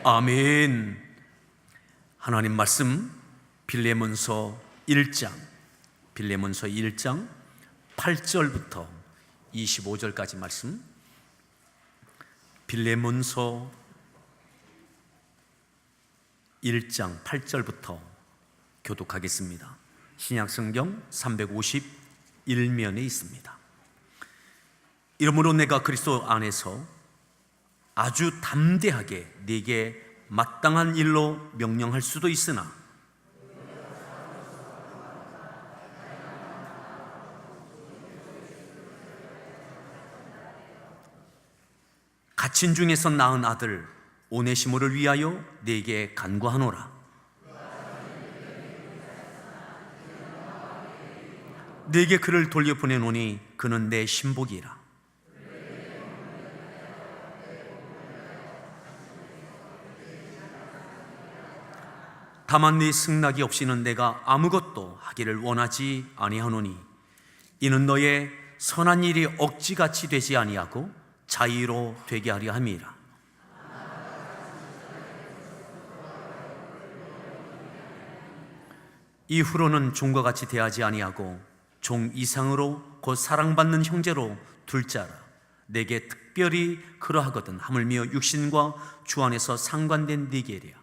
아멘. 하나님 말씀 빌레몬서 1장 8절부터 25절까지 말씀, 빌레몬서 1장 8절부터 교독하겠습니다. 신약성경 351면에 있습니다. 이러므로 내가 그리스도 안에서 아주 담대하게 네게 마땅한 일로 명령할 수도 있으나 갇힌 중에서 낳은 아들 오네시모를 위하여 네게 간구하노라. 네게 그를 돌려보내노니 그는 내 신복이라. 다만 네 승낙이 없이는 내가 아무것도 하기를 원하지 아니하노니 이는 너의 선한 일이 억지같이 되지 아니하고 자의로 되게 하려 함이라. 이후로는 종과 같이 대하지 아니하고 종 이상으로 곧 사랑받는 형제로 둘 자라. 내게 특별히 그러하거든 하물며 육신과 주 안에서 상관된 네 계랴.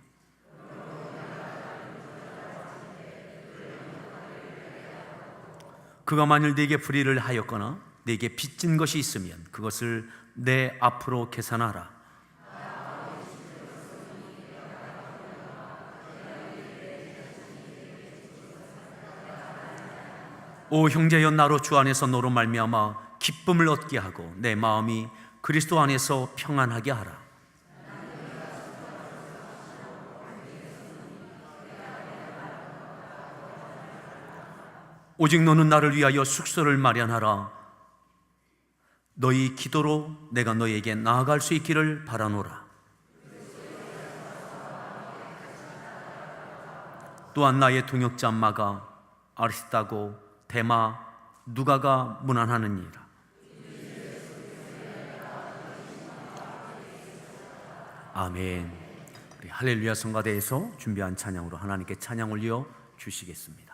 그가 만일 네게 불의를 하였거나 네게 빚진 것이 있으면 그것을 내 앞으로 계산하라. 오 형제여, 나로 주 안에서 너로 말미암아 기쁨을 얻게 하고 내 마음이 그리스도 안에서 평안하게 하라. 오직 너는 나를 위하여 숙소를 마련하라. 너희 기도로 내가 너희에게 나아갈 수 있기를 바라노라. 또한 나의 동역자 마가, 아리스타고, 데마, 누가가 문안하느니라. 아멘. 우리 할렐루야 성가대에서 준비한 찬양으로 하나님께 찬양 올려 주시겠습니다.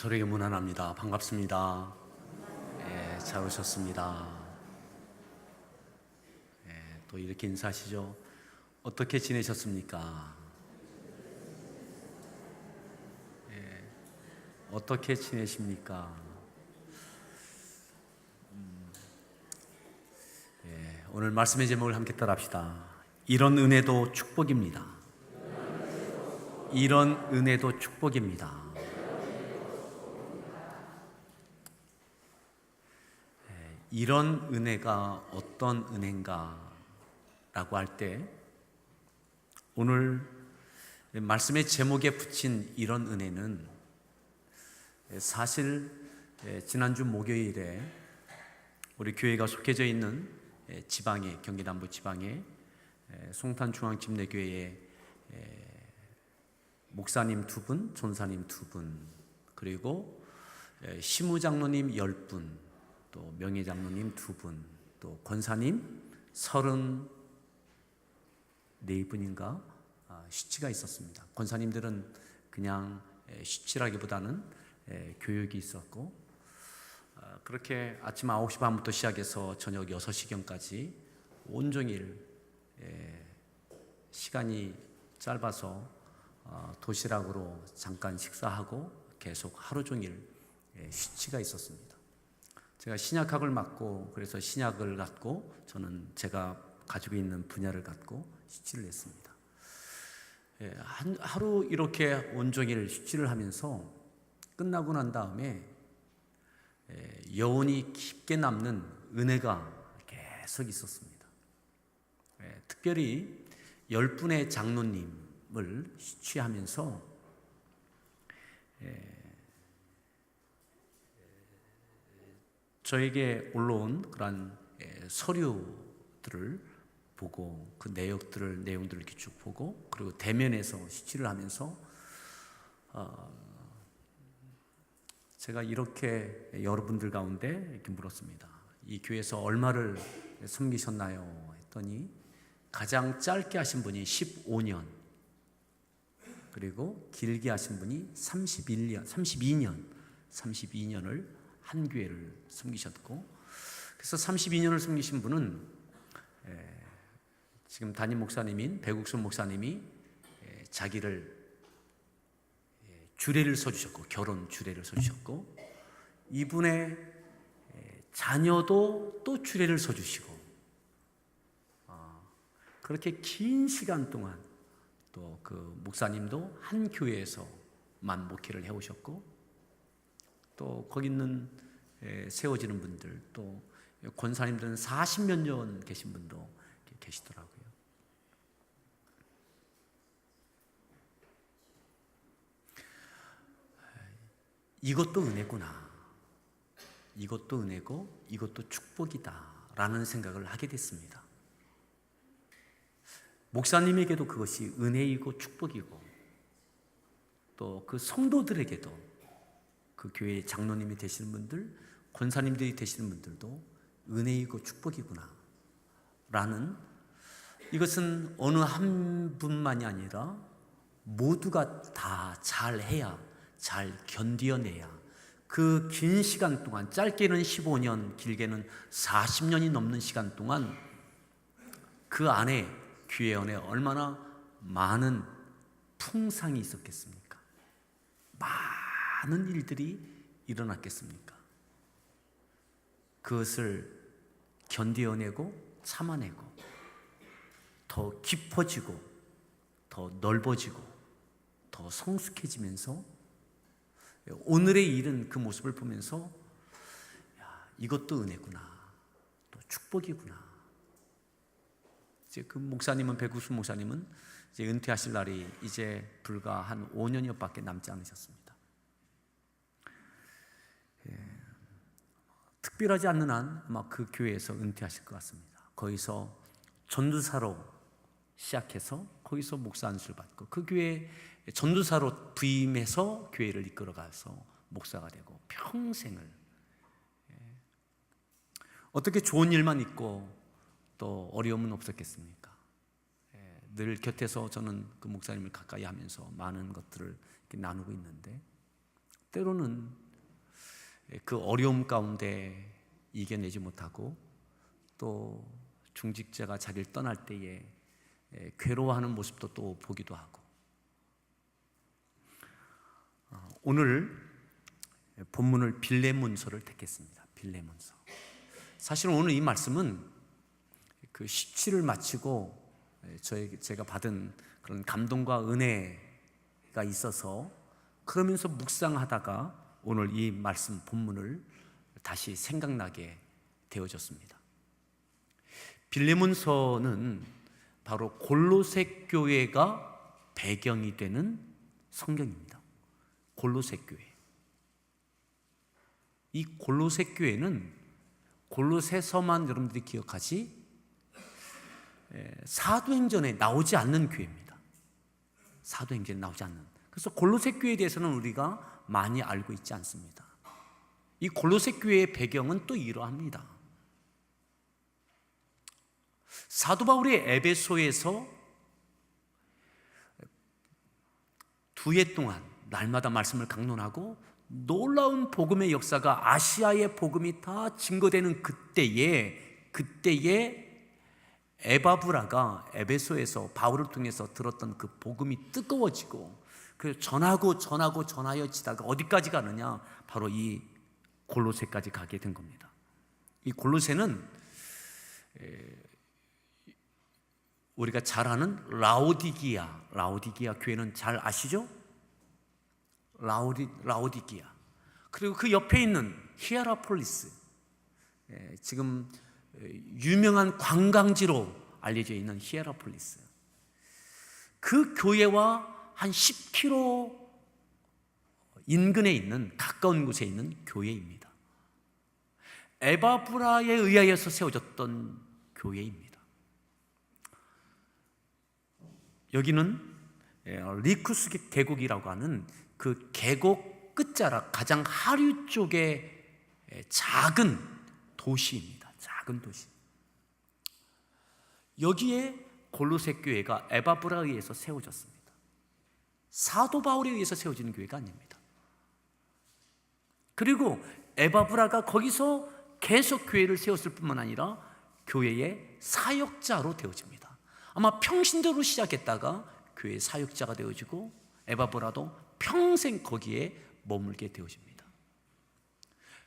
서로에게 문안합니다. 반갑습니다. 잘 오셨습니다. 또 이렇게 인사하시죠. 어떻게 지내셨습니까? 어떻게 지내십니까? 오늘 말씀의 제목을 함께 따라합시다. 이런 은혜도 축복입니다. 이런 은혜도 축복입니다. 이런 은혜가 어떤 은혜인가 라고 할 때, 오늘 말씀의 제목에 붙인 이런 은혜는 사실 지난주 목요일에 우리 교회가 속해져 있는 지방에, 경기 남부 지방에 송탄중앙집례교회에 목사님 2분, 전사님 2분, 그리고 시무장로님 10분, 또 명예장로님 2분, 또 권사님 34분인가 슈치가 있었습니다. 권사님들은 그냥 슈치라기보다는 교육이 있었고, 그렇게 아침 9시 반부터 시작해서 저녁 6시경까지 온종일 시간이 짧아서 도시락으로 잠깐 식사하고 계속 하루 종일 슈치가 있었습니다. 제가 신약학을 맡고, 그래서 신약을 갖고 저는 제가 가지고 있는 분야를 갖고 슈치를 했습니다. 하루 이렇게 온종일 슈치를 하면서 끝나고 난 다음에 여운이 깊게 남는 은혜가 계속 있었습니다. 특별히 10분의 장로님을 슈치하면서 저에게 올라온 그런 서류들을 보고, 그 내용들을 이렇게 쭉 보고, 그리고 대면에서 슈치를 하면서 제가 이렇게 여러분들 가운데 이렇게 물었습니다. 이 교회에서 얼마를 섬기셨나요? 했더니 가장 짧게 하신 분이 15년, 그리고 길게 하신 분이 32년을 한 교회를 섬기셨고, 그래서 32년을 섬기신 분은 지금 담임 목사님인 배국순 목사님이 자기를 주례를 서주셨고, 결혼 주례를 서주셨고, 이분의 자녀도 또 주례를 서주시고, 그렇게 긴 시간 동안 또 그 목사님도 한 교회에서만 목회를 해오셨고, 또 거기 있는 세워지는 분들, 또 권사님들은 40몇 년 계신 분도 계시더라고요. 이것도 은혜구나, 이것도 은혜고 이것도 축복이다 라는 생각을 하게 됐습니다. 목사님에게도 그것이 은혜이고 축복이고, 또 그 성도들에게도, 그 교회의 장로님이 되시는 분들, 권사님들이 되시는 분들도 은혜이고 축복이구나 라는, 이것은 어느 한 분만이 아니라 모두가 다 잘해야, 잘 견뎌내야, 그 긴 시간 동안, 짧게는 15년, 길게는 40년이 넘는 시간 동안 그 안에, 교회 안에 얼마나 많은 풍상이 있었겠습니까? 많은 일들이 일어났겠습니까? 그것을 견뎌내고 참아내고 더 깊어지고 더 넓어지고 더 성숙해지면서 오늘의 일은 그 모습을 보면서, 야, 이것도 은혜구나, 또 축복이구나. 이제 그 목사님은, 백우수 목사님은 이제 은퇴하실 날이 이제 불과 한 5년여밖에 남지 않으셨습니다. 특별하지 않는 한 아마 그 교회에서 은퇴하실 것 같습니다. 거기서 전도사로 시작해서 거기서 목사 안수를 받고, 그 교회 전도사로 부임해서 교회를 이끌어가서 목사가 되고, 평생을 어떻게 좋은 일만 있고 또 어려움은 없었겠습니까? 늘 곁에서 저는 그 목사님을 가까이 하면서 많은 것들을 이렇게 나누고 있는데, 때로는 그 어려움 가운데 이겨내지 못하고 또 중직자가 자리를 떠날 때에 괴로워하는 모습도 또 보기도 하고, 오늘 본문을 빌레몬서를 택했습니다. 빌레몬서. 사실은 오늘 이 말씀은 그 십취를 마치고 제가 받은 그런 감동과 은혜가 있어서 그러면서 묵상하다가 오늘 이 말씀 본문을 다시 생각나게 되어졌습니다. 빌레몬서는 바로 골로새 교회가 배경이 되는 성경입니다. 골로새 교회. 이 골로새 교회는 골로새서만 여러분들이 기억하지 사도행전에 나오지 않는 교회입니다. 사도행전에 나오지 않는. 그래서 골로새 교회에 대해서는 우리가 많이 알고 있지 않습니다. 이 골로새 교회의 배경은 또 이러합니다. 사도 바울이 에베소에서 2해 동안 날마다 말씀을 강론하고 놀라운 복음의 역사가 아시아의 복음이 다 증거되는 그때에 에바브라가 에베소에서 바울을 통해서 들었던 그 복음이 뜨거워지고 그 전하여지다가 어디까지 가느냐? 바로 이 골로새까지 가게 된 겁니다. 이 골로새는 우리가 잘 아는 라오디기아 교회는 잘 아시죠? 라오디기아. 그리고 그 옆에 있는 히에라폴리스, 지금 유명한 관광지로 알려져 있는 히에라폴리스, 그 교회와 한 10km 인근에 있는 가까운 곳에 있는 교회입니다. 에바브라에 의하여서 세워졌던 교회입니다. 여기는 리쿠스 계곡이라고 하는 그 계곡 끝자락 가장 하류 쪽의 작은 도시입니다. 작은 도시. 여기에 골로새 교회가 에바브라에 의해서 세워졌습니다. 사도 바울에 의해서 세워지는 교회가 아닙니다. 그리고 에바브라가 거기서 계속 교회를 세웠을 뿐만 아니라 교회의 사역자로 되어집니다. 아마 평신도로 시작했다가 교회의 사역자가 되어지고 에바브라도 평생 거기에 머물게 되어집니다.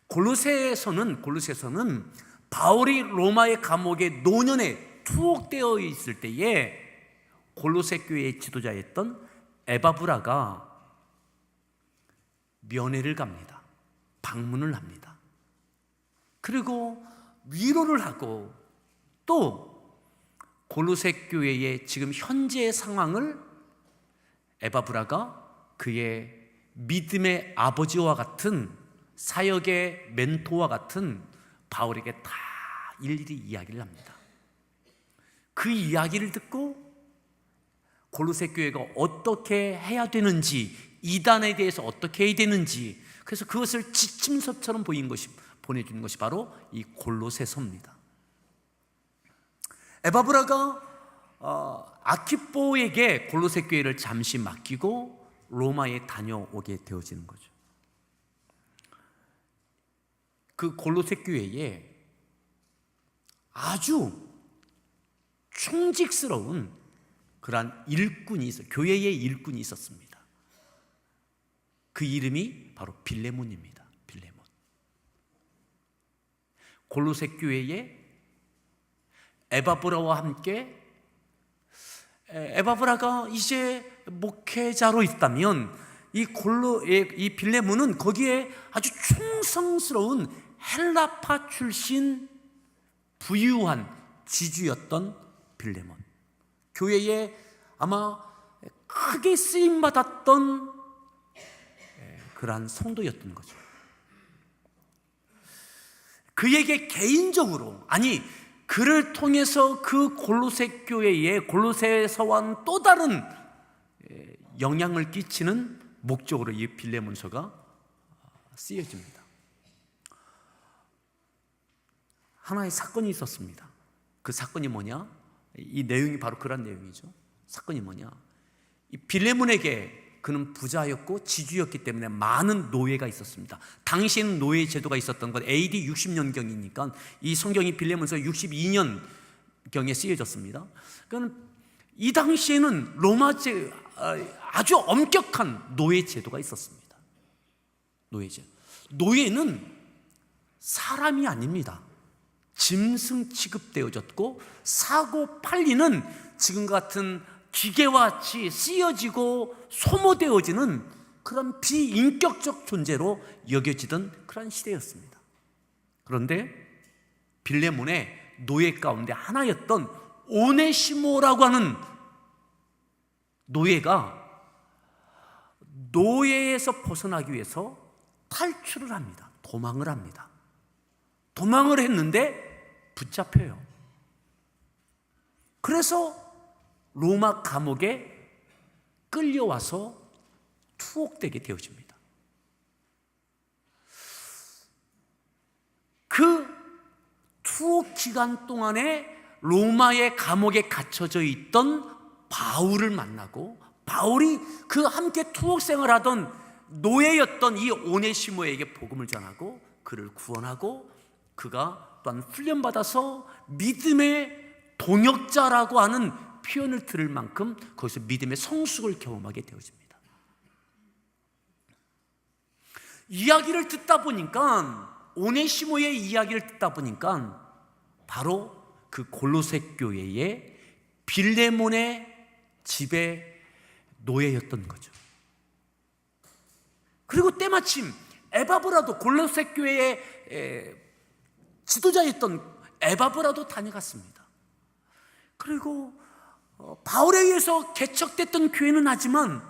골로새서는 바울이 로마의 감옥에 노년에 투옥되어 있을 때에 골로새 교회의 지도자였던 에바브라가 면회를 갑니다. 방문을 합니다. 그리고 위로를 하고 또 골로새 교회의 지금 현재의 상황을 에바브라가 그의 믿음의 아버지와 같은 사역의 멘토와 같은 바울에게 다 일일이 이야기를 합니다. 그 이야기를 듣고 골로새 교회가 어떻게 해야 되는지, 이단에 대해서 어떻게 해야 되는지, 그래서 그것을 지침서처럼 보내주는 것이 바로 이 골로새서입니다. 에바브라가 아키포에게 골로새 교회를 잠시 맡기고 로마에 다녀오게 되어지는 거죠. 그 골로새 교회에 아주 충직스러운 그러한 일꾼이 교회의 일꾼이 있었습니다. 그 이름이 바로 빌레몬입니다. 빌레몬. 골로새 교회에 에바브라와 함께, 에바브라가 이제 목회자로 있다면 이 빌레몬은 거기에 아주 충성스러운 헬라파 출신 부유한 지주였던 빌레몬, 교회에 아마 크게 쓰임받았던 그러한 성도였던 거죠. 그에게 개인적으로, 아니 그를 통해서 그 골로새 교회에 골로새서와는 또 다른 영향을 끼치는 목적으로 이 빌레몬서가 쓰여집니다. 하나의 사건이 있었습니다. 그 사건이 뭐냐? 이 내용이 바로 그런 내용이죠. 사건이 뭐냐? 이 빌레몬에게 그는 부자였고 지주였기 때문에 많은 노예가 있었습니다. 당시에는 노예 제도가 있었던 건 AD 60년경이니까 이 성경이 빌레몬서 62년경에 쓰여졌습니다. 그러니까 이 당시에는 아주 엄격한 노예 제도가 있었습니다. 노예는 사람이 아닙니다. 짐승 취급되어졌고 사고 팔리는 지금과 같은 기계와 같이 쓰여지고 소모되어지는 그런 비인격적 존재로 여겨지던 그런 시대였습니다. 그런데 빌레몬의 노예 가운데 하나였던 오네시모라고 하는 노예가 노예에서 벗어나기 위해서 탈출을 합니다. 도망을 합니다. 도망을 했는데 붙잡혀요. 그래서 로마 감옥에 끌려와서 투옥되게 되어집니다. 그 투옥 기간 동안에 로마의 감옥에 갇혀져 있던 바울을 만나고, 바울이 그 함께 투옥 생활하던 노예였던 이 오네시모에게 복음을 전하고 그를 구원하고, 그가 또한 훈련받아서 믿음의 동역자라고 하는 표현을 들을 만큼 거기서 믿음의 성숙을 경험하게 되어집니다. 이야기를 듣다 보니까, 오네시모의 이야기를 듣다 보니까 바로 그 골로새 교회의 빌레몬의 집의 노예였던 거죠. 그리고 때마침 에바브라도, 골로새 교회의 지도자였던 에바브라도 다녀갔습니다. 그리고 바울에 의해서 개척됐던 교회는 하지만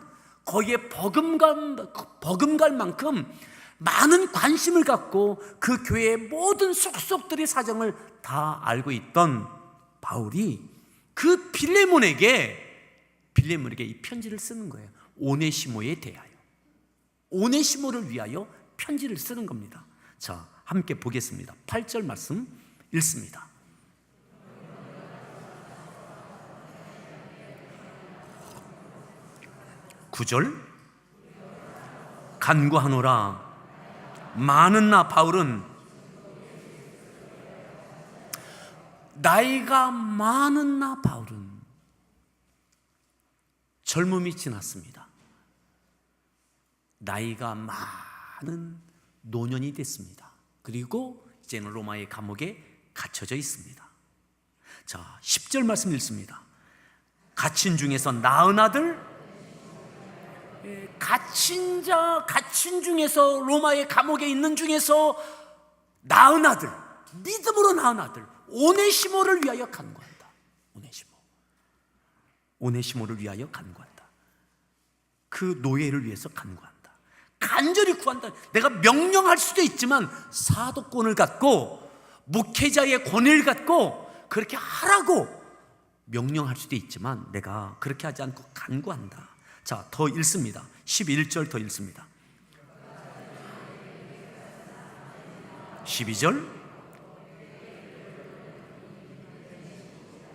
거기에 버금갈 만큼 많은 관심을 갖고 그 교회의 모든 속속들의 사정을 다 알고 있던 바울이 그 빌레몬에게 이 편지를 쓰는 거예요. 오네시모에 대하여, 오네시모를 위하여 편지를 쓰는 겁니다. 자, 함께 보겠습니다. 8절 말씀 읽습니다. (9절) 간구하노라 많은 나 바울은, 나이가 많은 나 바울은 젊음이 지났습니다. 나이가 많은 노년이 됐습니다. 그리고 이제는 로마의 감옥에 갇혀져 있습니다. 자, 10절 말씀 읽습니다. 갇힌 중에서 낳은 아들, 갇힌 중에서, 로마의 감옥에 있는 중에서 낳은 아들, 믿음으로 낳은 아들 오네시모를 위하여 간구한다. 오네시모를 위하여 간구한다. 그 노예를 위해서 간구한다. 간절히 구한다. 내가 명령할 수도 있지만 사도권을 갖고 목회자의 권위를 갖고 그렇게 하라고 명령할 수도 있지만 내가 그렇게 하지 않고 간구한다. 자, 더 읽습니다. 11절 더 읽습니다. 12절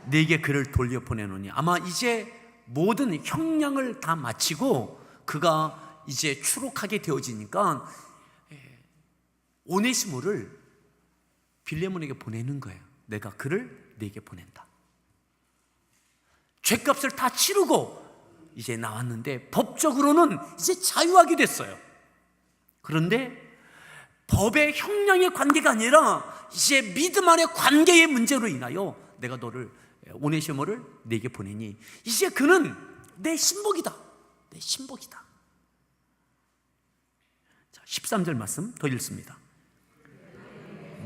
네게 그를 돌려보내노니, 아마 이제 모든 형량을 다 마치고 그가 이제 추록하게 되어지니까 오네시모를 빌레몬에게 보내는 거예요. 내가 그를 네게 보낸다. 죗값을 다 치르고 이제 나왔는데 법적으로는 이제 자유하게 됐어요. 그런데 법의 형량의 관계가 아니라 이제 믿음 안의 관계의 문제로 인하여 내가 너를, 오네시모를 네게 보내니 이제 그는 내 신복이다. 내 신복이다. 자, 13절 말씀 더 읽습니다.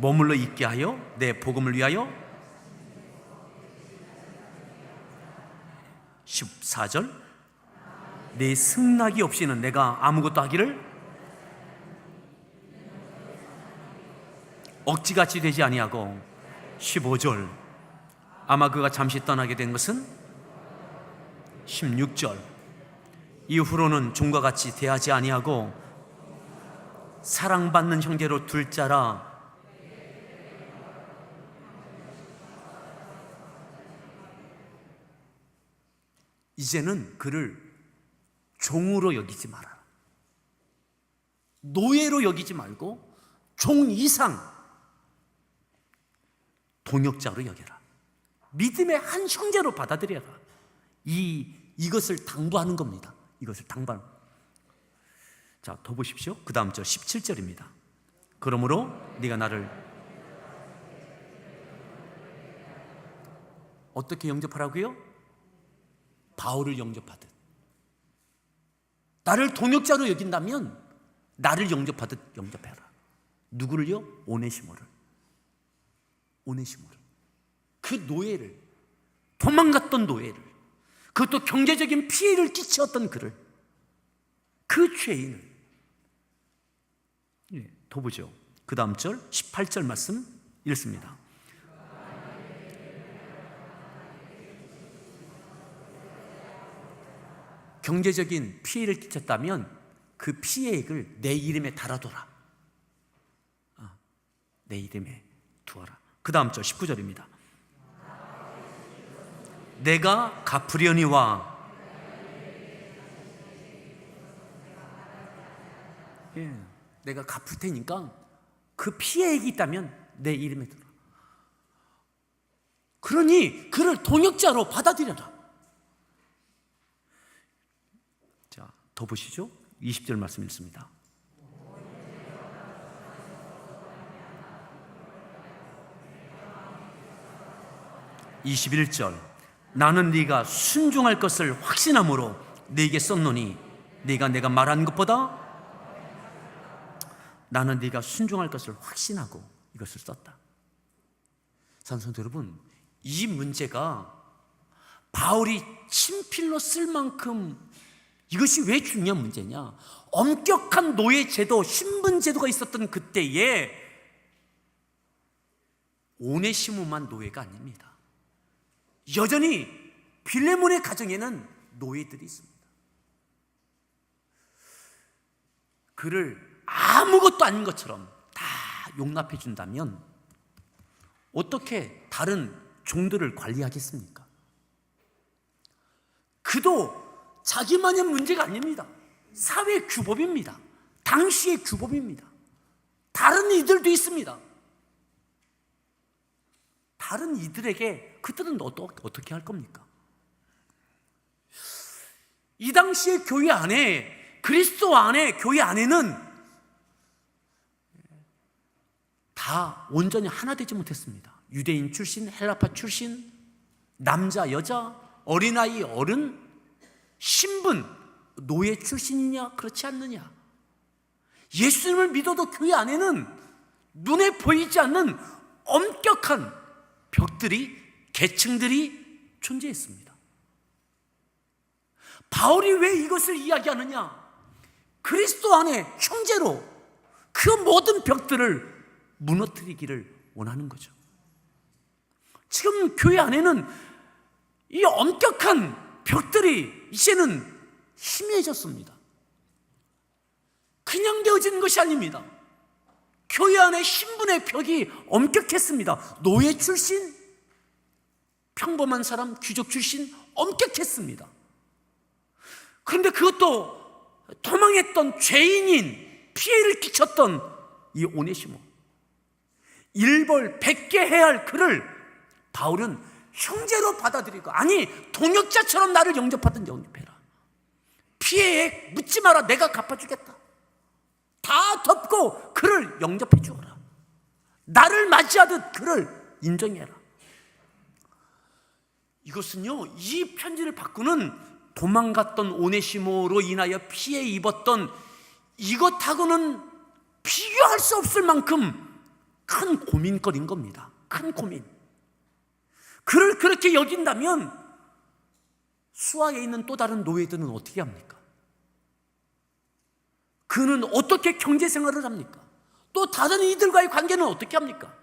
머물러 있게 하여 내 복음을 위하여. 14절 내 승낙이 없이는 내가 아무것도 하기를 억지같이 되지 아니하고. 15절 아마 그가 잠시 떠나게 된 것은. 16절 이후로는 종과 같이 대하지 아니하고 사랑받는 형제로 둘 자라. 이제는 그를 종으로 여기지 말아라. 노예로 여기지 말고 종 이상 동역자로 여겨라. 믿음의 한 형제로 받아들여라. 이것을 당부하는 겁니다. 이것을 당부하는. 자, 더 보십시오. 그 다음 절 17절입니다. 그러므로 네가 나를 어떻게 영접하라고요? 바울을 영접하듯. 나를 동역자로 여긴다면 나를 영접하듯 영접해라. 누구를요? 오네시모를. 그 노예를, 도망갔던 노예를, 그것도 경제적인 피해를 끼쳤던 그를, 그 죄인을. 더 보죠. 그 다음 절 18절 말씀 읽습니다. 경제적인 피해를 끼쳤다면 그 피해액을 내 이름에 달아둬라. 내 이름에 두어라. 그 다음 절 19절입니다. 내가 갚으려니와. 내가 갚을 테니까 그 피해액이 있다면 내 이름에 두라. 그러니 그를 동역자로 받아들여라. 자, 더 보시죠. 20절 말씀 읽습니다. (21절) 나는 네가 순종할 것을 확신함으로 네게 썼노니 네가 내가 말한 것보다. 나는 네가 순종할 것을 확신하고 이것을 썼다. 사랑하는 여러분, 이 문제가 바울이 친필로 쓸 만큼 이것이 왜 중요한 문제냐? 엄격한 노예 제도, 신분 제도가 있었던 그때에 오네시모만 노예가 아닙니다. 여전히 빌레몬의 가정에는 노예들이 있습니다. 그를 아무것도 아닌 것처럼 다 용납해 준다면 어떻게 다른 종들을 관리하겠습니까? 그도 자기만의 문제가 아닙니다. 사회 규범입니다. 당시의 규범입니다. 다른 이들도 있습니다. 다른 이들에게 그들은 어떻게 할 겁니까? 이 당시의 교회 안에, 그리스도 안에, 교회 안에는 다 온전히 하나 되지 못했습니다. 유대인 출신, 헬라파 출신, 남자, 여자, 어린아이, 어른, 신분, 노예 출신이냐 그렇지 않느냐. 예수님을 믿어도 교회 안에는 눈에 보이지 않는 엄격한 벽들이, 계층들이 존재했습니다. 바울이 왜 이것을 이야기하느냐? 그리스도 안에 형제로 그 모든 벽들을 무너뜨리기를 원하는 거죠. 지금 교회 안에는 이 엄격한 벽들이 이제는 희미해졌습니다. 그냥 되어진 것이 아닙니다. 교회 안에 신분의 벽이 엄격했습니다. 노예 출신, 평범한 사람, 귀족 출신 엄격했습니다. 그런데 그것도 도망했던 죄인인, 피해를 끼쳤던 이 오네시모, 일벌 100개 해야 할 그를 바울은 형제로 받아들이고, 아니 동역자처럼 나를 영접하든 영접해라. 피해액 묻지 마라. 내가 갚아주겠다. 다 덮고 그를 영접해 주어라. 나를 맞이하듯 그를 인정해라. 이것은요, 이 편지를 받고는 도망갔던 오네시모로 인하여 피해 입었던 이것하고는 비교할 수 없을 만큼 큰 고민거리인 겁니다. 큰 고민. 그를 그렇게 여긴다면 수하에 있는 또 다른 노예들은 어떻게 합니까? 그는 어떻게 경제생활을 합니까? 또 다른 이들과의 관계는 어떻게 합니까?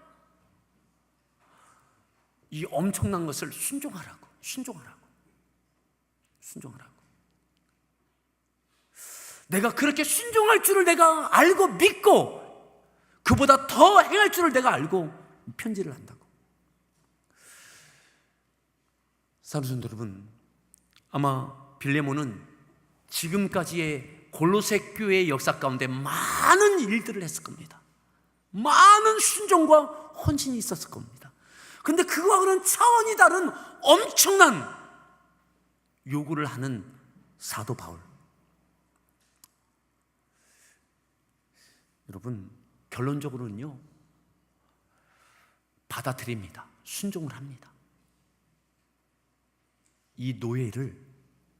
이 엄청난 것을 순종하라고. 내가 그렇게 순종할 줄을 내가 알고 믿고 그보다 더 행할 줄을 내가 알고 편지를 한다고. 사랑하는 여러분, 아마 빌레몬은 지금까지의 골로새 교회의 역사 가운데 많은 일들을 했을 겁니다. 많은 순종과 헌신이 있었을 겁니다. 그런데 그거와는 차원이 다른 엄청난 요구를 하는 사도 바울. 여러분, 결론적으로는요, 받아들입니다. 순종을 합니다. 이 노예를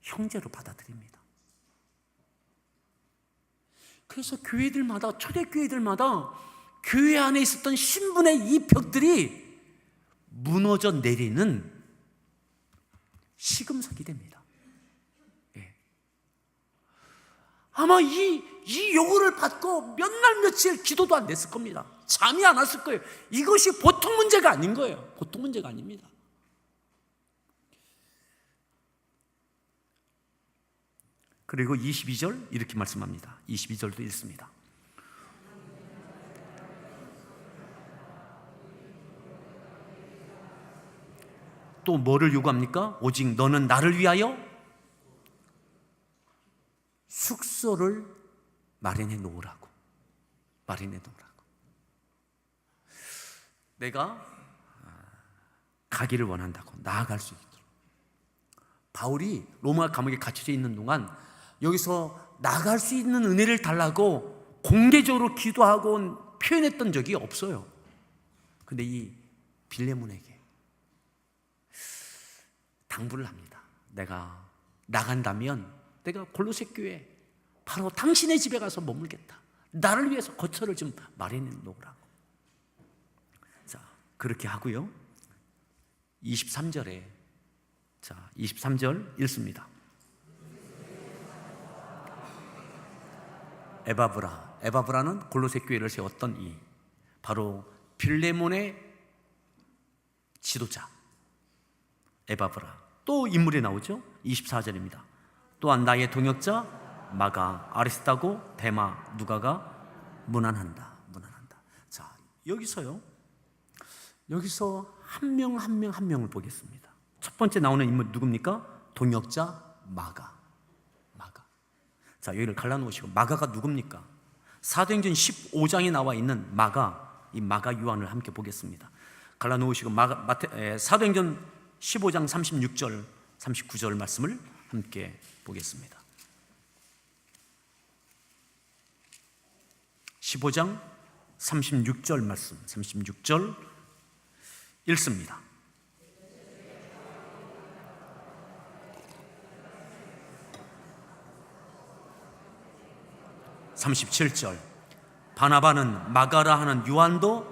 형제로 받아들입니다. 그래서 교회들마다, 초대교회들마다 교회 안에 있었던 신분의 이 벽들이 무너져 내리는 시금석이 됩니다. 예. 아마 이 요구를 받고 몇 날 며칠 기도도 안 됐을 겁니다. 잠이 안 왔을 거예요. 이것이 보통 문제가 아닌 거예요. 보통 문제가 아닙니다. 그리고 22절 이렇게 말씀합니다. 22절도 읽습니다. 또 뭐를 요구합니까? 오직 너는 나를 위하여 숙소를 마련해 놓으라고. 마련해 놓으라고. 내가 가기를 원한다고. 나아갈 수 있도록. 바울이 로마 감옥에 갇혀져 있는 동안 여기서 나갈 수 있는 은혜를 달라고 공개적으로 기도하고 표현했던 적이 없어요. 근데 이 빌레몬에게 당부를 합니다. 내가 나간다면 내가 골로새 교회 바로 당신의 집에 가서 머물겠다. 나를 위해서 거처를 좀 마련해 놓으라고. 자, 그렇게 하고요. 23절에 23절 읽습니다. 에바브라는 골로새 교회를 세웠던 이 바로 빌레몬의 지도자 에바브라. 또 인물이 나오죠. 24절입니다. 또한 나의 동역자 마가, 아리스타고, 데마, 누가가 문안한다. 자, 여기서 한 명을 보겠습니다. 첫 번째 나오는 인물 누굽니까? 동역자 마가. 자, 여기를 갈라놓으시고 마가가 누굽니까? 사도행전 15장에 나와 있는 마가, 이 마가 요한을 함께 보겠습니다. 갈라놓으시고 사도행전 15장 36절, 39절 말씀을 함께 보겠습니다. 15장 36절 말씀, 36절 읽습니다. (37절) 바나바는 마가라 하는 요한도,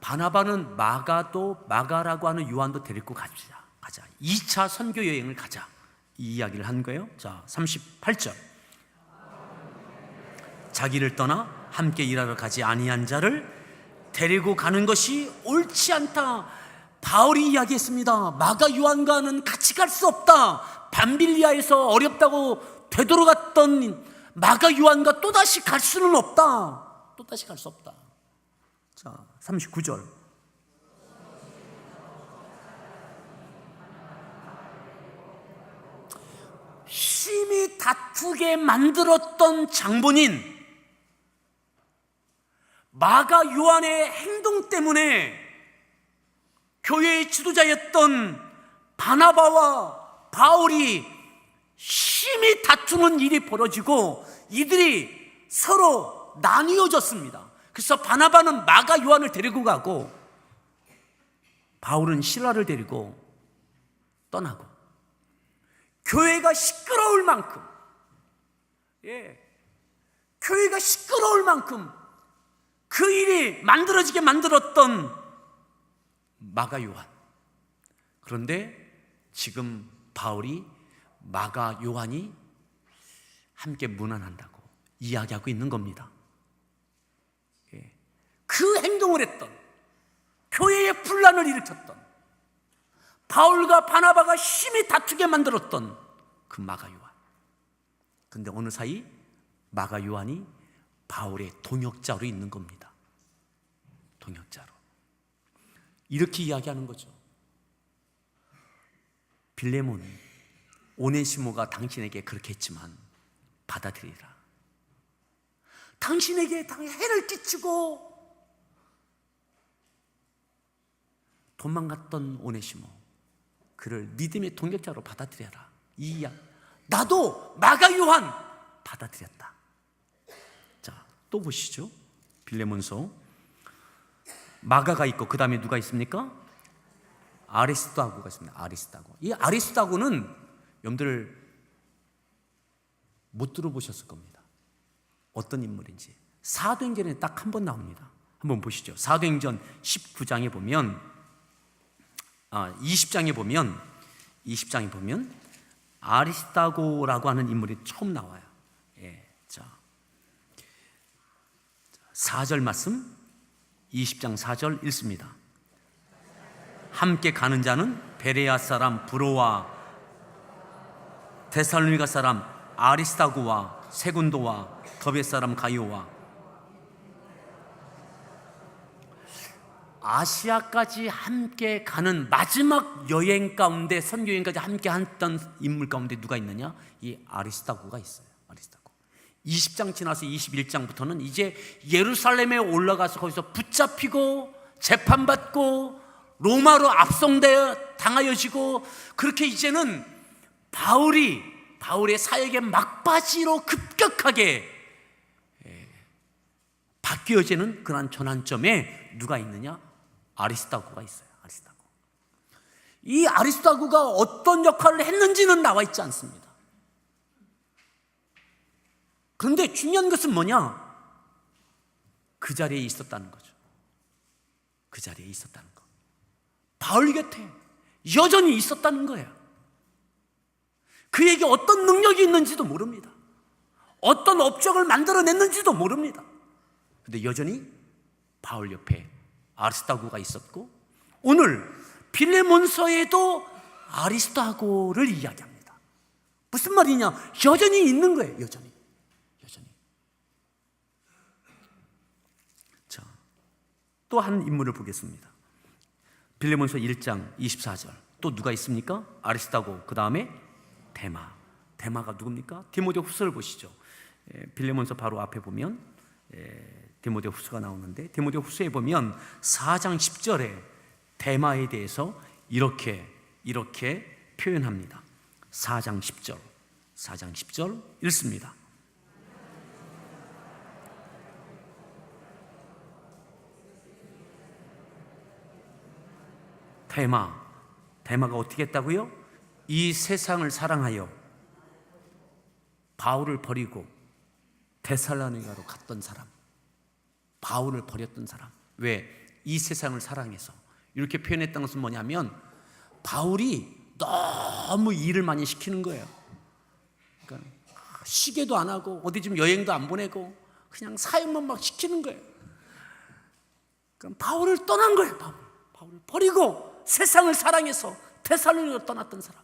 바나바는 마가라고 하는 요한도 데리고 가자. 2차 선교 여행을 가자. 이 이야기를 한 거예요. 자, 38절 자기를 떠나 함께 일하러 가지 아니한 자를 데리고 가는 것이 옳지 않다. 바울이 이야기했습니다. 마가 요한과는 같이 갈 수 없다. 밤빌리아에서 어렵다고 되돌아갔던 마가 요한과 또다시 갈 수는 없다. 또다시 갈 수 없다. 자, 39절 심히 다투게 만들었던 장본인 마가 요한의 행동 때문에 교회의 지도자였던 바나바와 바울이 심히 다투는 일이 벌어지고 이들이 서로 나뉘어졌습니다. 그래서 바나바는 마가 요한을 데리고 가고 바울은 실라를 데리고 떠나고, 교회가 시끄러울 만큼, 교회가 시끄러울 만큼 그 일이 만들어지게 만들었던 마가 요한. 그런데 지금 바울이 마가 요한이 함께 문안한다고 이야기하고 있는 겁니다. 그 행동을 했던, 교회의 분란을 일으켰던, 바울과 바나바가 심히 다투게 만들었던 그 마가 요한. 그런데 어느 사이 마가 요한이 바울의 동역자로 있는 겁니다. 동역자로. 이렇게 이야기하는 거죠. 빌레몬은 오네시모가 당신에게 그렇게 했지만 받아들이라. 당신에게 해를 끼치고 도망갔던 오네시모, 그를 믿음의 동역자로 받아들여라. 이 이야기. 나도 마가 요한 받아들였다. 자, 또 보시죠. 빌레몬서. 마가가 있고 그 다음에 누가 있습니까? 아리스다고가 있습니다. 아리스다고. 이 아리스다고는 여러분들 못 들어보셨을 겁니다. 어떤 인물인지. 사도행전에 딱 한 번 나옵니다. 한번 보시죠. 사도행전 19장에 보면 20장에 보면 아리스다고라고 하는 인물이 처음 나와요. 예, 자, 4절 말씀, 20장 4절 읽습니다. 함께 가는 자는 베레아 사람 브로와 데살로니가 사람 아리스다고와 세군도와 더베 사람 가이오와 아시아까지 함께 가는 마지막 여행 가운데, 선교 여행까지 함께 했던 인물 가운데 누가 있느냐? 이 아리스다고가 있어요. 아리스다고. 20장 지나서 21장부터는 이제 예루살렘에 올라가서 거기서 붙잡히고 재판받고 로마로 압송되어 당하여지고, 그렇게 이제는 바울의 사역의 막바지로 급격하게 바뀌어지는 그런 전환점에 누가 있느냐? 아리스다고가 있어요. 아리스다고. 이 아리스다고가 어떤 역할을 했는지는 나와 있지 않습니다. 그런데 중요한 것은 뭐냐? 그 자리에 있었다는 거죠. 그 자리에 있었다는 거. 바울 곁에 여전히 있었다는 거예요. 그에게 어떤 능력이 있는지도 모릅니다. 어떤 업적을 만들어냈는지도 모릅니다. 근데 여전히 바울 옆에 아리스다고가 있었고, 오늘 빌레몬서에도 아리스다고를 이야기합니다. 무슨 말이냐? 여전히 있는 거예요. 여전히. 자, 또 한 인물을 보겠습니다. 빌레몬서 1장 24절. 또 누가 있습니까? 아리스다고, 그 다음에 데마가 누굽니까? 디모데 후서를 보시죠. 빌레몬서 바로 앞에 보면 디모데 후서가 나오는데, 디모데 후서에 보면 4장 10절에 데마에 대해서 이렇게 표현합니다. 4장 10절 읽습니다. 데마가 어떻게 했다고요? 이 세상을 사랑하여 바울을 버리고 데살로니가로 갔던 사람, 바울을 버렸던 사람. 왜? 이 세상을 사랑해서. 이렇게 표현했던 것은 뭐냐면, 바울이 너무 일을 많이 시키는 거예요. 그러니까 쉬게도 안 하고 어디 좀 여행도 안 보내고 그냥 사역만 막 시키는 거예요. 그러니까 바울을 떠난 거예요. 바울을 버리고 세상을 사랑해서 데살로니가로 떠났던 사람.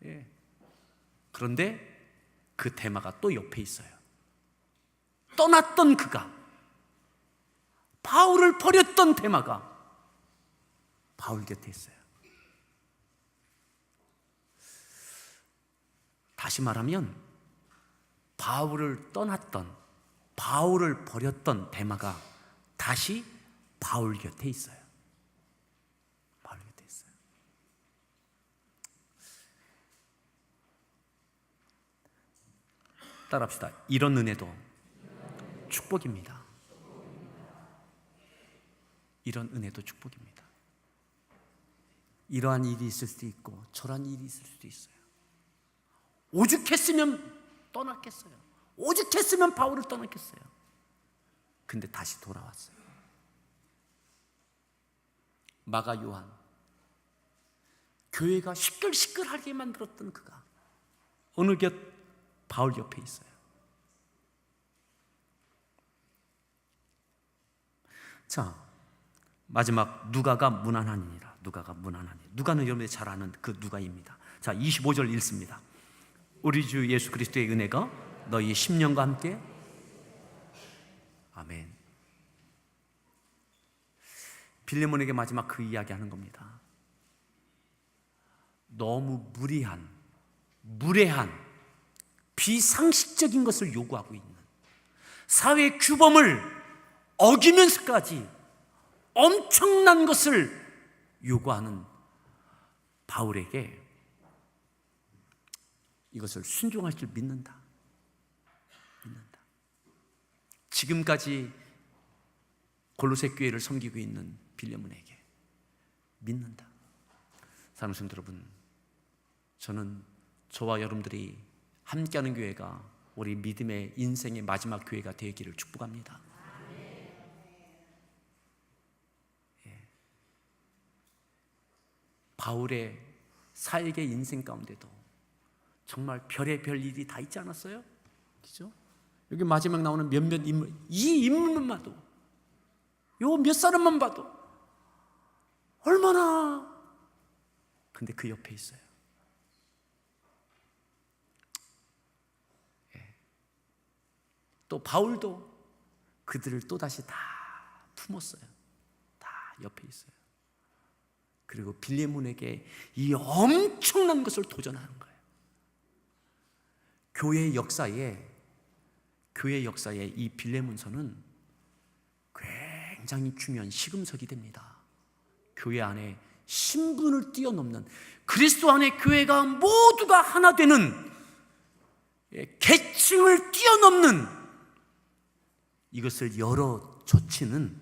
예. 그런데 그 데마가 또 옆에 있어요. 떠났던 그가, 바울을 버렸던 데마가 바울 곁에 있어요. 다시 말하면 바울을 떠났던, 바울을 버렸던 데마가 다시 바울 곁에 있어요. 바울 곁에 있어요. 따라합시다. 이런 은혜도 축복입니다. 이런 은혜도 축복입니다. 이러한 일이 있을 수도 있고 저러한 일이 있을 수도 있어요. 오죽했으면 떠났겠어요. 오죽했으면 바울을 떠났겠어요. 근데 다시 돌아왔어요. 마가 요한, 교회가 시끌시끌하게 만들었던 그가 어느 곁 바울 옆에 있어요. 자, 마지막 누가가 무난하니라. 누가가 무난하니. 누가는 여러분들이 잘 아는 그 누가입니다. 자, 25절 읽습니다. 우리 주 예수 그리스도의 은혜가 너희 심령과 함께. 아멘. 빌레몬에게 마지막 그 이야기 하는 겁니다. 너무 무례한 비상식적인 것을 요구하고 있는, 사회 규범을 어기면서까지 엄청난 것을 요구하는 바울에게 이것을 순종할 줄 믿는다. 지금까지 골로새 교회를 섬기고 있는 빌레몬에게 믿는다. 사랑하는 성도 여러분, 저는 저와 여러분들이 함께하는 교회가 우리 믿음의 인생의 마지막 교회가 되기를 축복합니다. 바울의 사역의 인생 가운데도 정말 별의별 일이 다 있지 않았어요? 그죠? 여기 마지막 나오는 몇몇 인물, 이 인물만 봐도, 요 몇 사람만 봐도 얼마나, 근데 그 옆에 있어요. 또 바울도 그들을 또다시 다 품었어요. 다 옆에 있어요. 그리고 빌레몬에게 이 엄청난 것을 도전하는 거예요. 교회의 역사에 이 빌레몬서는 굉장히 중요한 시금석이 됩니다. 교회 안에 신분을 뛰어넘는, 그리스도 안에 교회가 모두가 하나 되는, 계층을 뛰어넘는 이것을 열어젖히는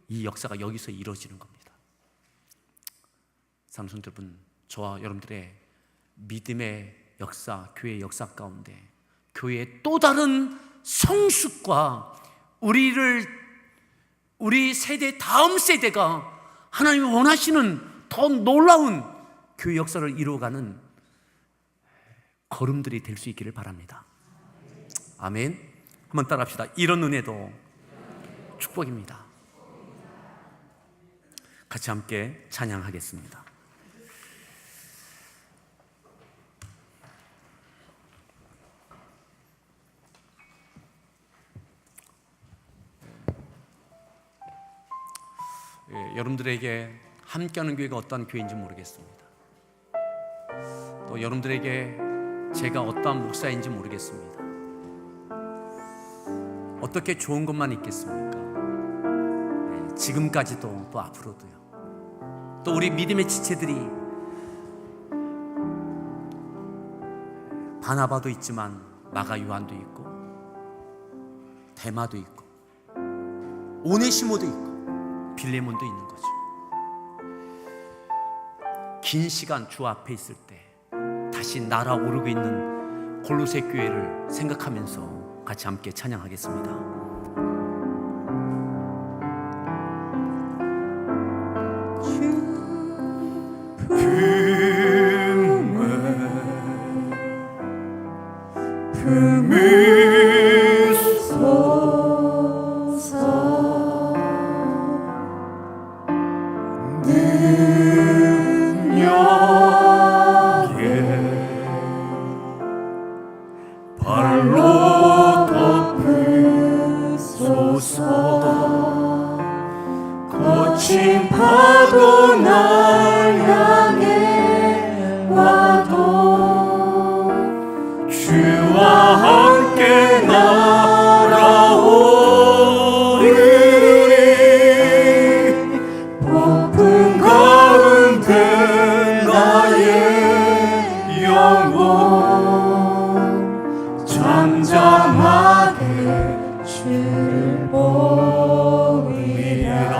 이 역사가 여기서 이루어지는 겁니다. 사랑하는 성도 여러분, 저와 여러분들의 믿음의 역사, 교회의 역사 가운데 교회의 또 다른 성숙과 우리 세대, 다음 세대가 하나님이 원하시는 더 놀라운 교회 역사를 이루어가는 걸음들이 될 수 있기를 바랍니다. 아멘. 한번 따라합시다. 이런 은혜도 축복입니다. 같이 함께 찬양하겠습니다. 여러분들에게 함께하는 교회가 어떠한 교회인지 모르겠습니다. 또 여러분들에게 제가 어떠한 목사인지 모르겠습니다. 어떻게 좋은 것만 있겠습니까? 지금까지도 또 앞으로도요. 또 우리 믿음의 지체들이 바나바도 있지만 마가 요한도 있고 데마도 있고 오네시모도 있고 빌레몬도 있는 거죠. 긴 시간 주 앞에 있을 때 다시 날아오르고 있는 골로새 교회를 생각하면서 같이 함께 찬양하겠습니다. 거친 파도 날 향해 와도 주와 함께 날아오리니 폭풍 가운데 나의 영혼 잠잠하게 주를 보리라.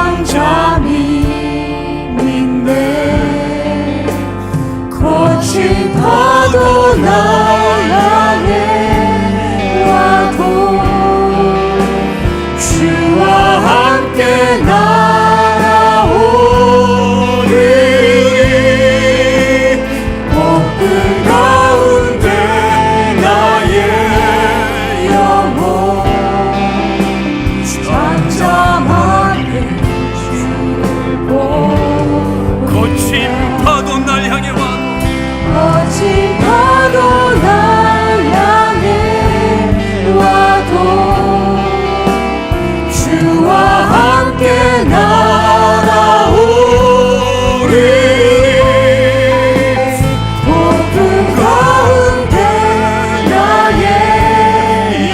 잠잠히 믿네. 거친 파도 날 향해 와도 주와 함께 날아오리. 거친 파도 날 향해 와도 주와 함께 날아오리 폭풍 가운데 나의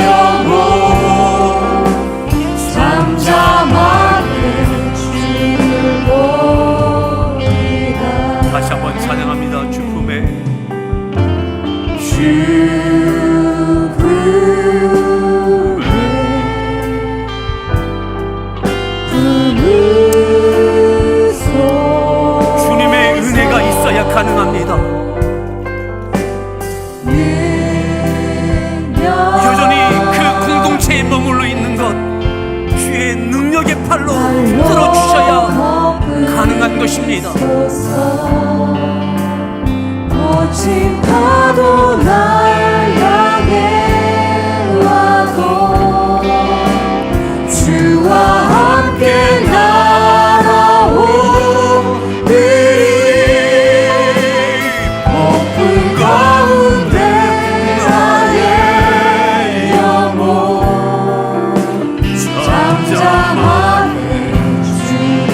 영혼 잠잠하게 주를 보리라. 다시 한번 찬양합니다. 주 품에 주님의 은혜가 있어야 가능합니다. 여전히 그 공동체에 머물러 있는 것, 주의 능력의 팔로 들어주셔야 가능한 것입니다. 거친 파도 날 향해 와도 주와 함께 날아오리 폭풍 가운데 나의 영혼 잠잠하게 주를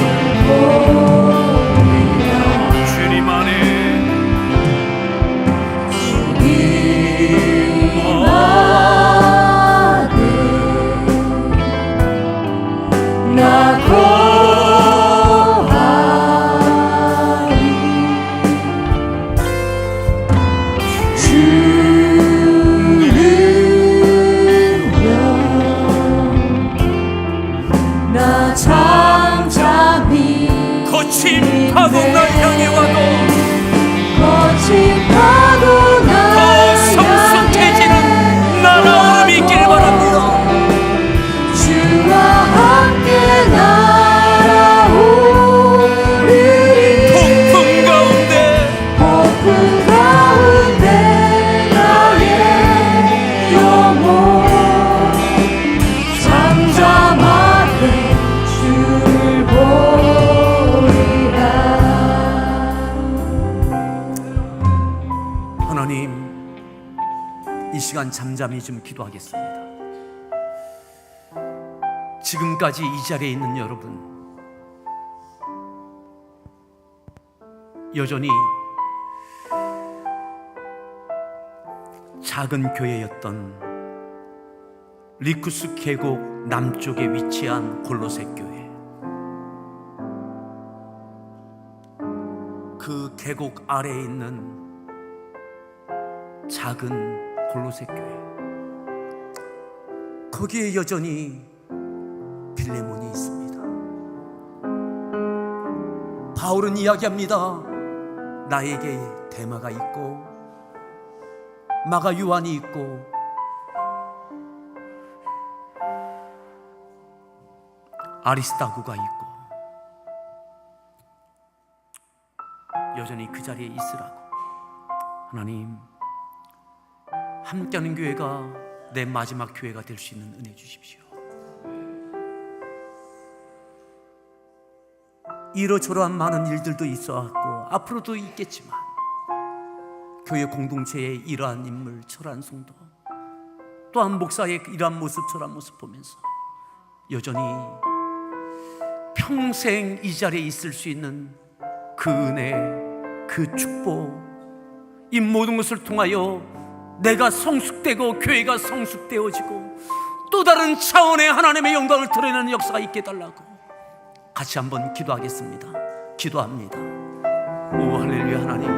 보리라. 주님 안에 나 거하리 주를 위하여 나 잠잠히 거친 파도 날 향해 와도 거친 파도 날 더 성숙해지는 날아오름이 있길 바랍니다. 주와 함께 날아오리 폭풍 가운데 폭풍 가운데 나의 영혼 잠잠하게 주를 보리라. 하나님, 이 시간 잠잠히 좀 기도하겠습니다. 지금까지 이 자리에 있는 여러분, 여전히 작은 교회였던 리쿠스 계곡 남쪽에 위치한 골로새 교회, 그 계곡 아래에 있는 작은 골로새 교회, 거기에 여전히 빌레몬이 있습니다. 바울은 이야기합니다. 나에게 데마가 있고 마가 요한이 있고 아리스다고가 있고 여전히 그 자리에 있으라고. 하나님, 함께하는 교회가 내 마지막 교회가 될 수 있는 은혜 주십시오. 이러저러한 많은 일들도 있어왔고 앞으로도 있겠지만 교회 공동체의 이러한 인물, 저러한 성도, 또한 목사의 이러한 모습, 저러한 모습 보면서 여전히 평생 이 자리에 있을 수 있는 그 은혜, 그 축복, 이 모든 것을 통하여 내가 성숙되고 교회가 성숙되어지고 또 다른 차원의 하나님의 영광을 드러내는 역사가 있게 해달라고 같이 한번 기도하겠습니다. 기도합니다. 오 할렐루야. 하나님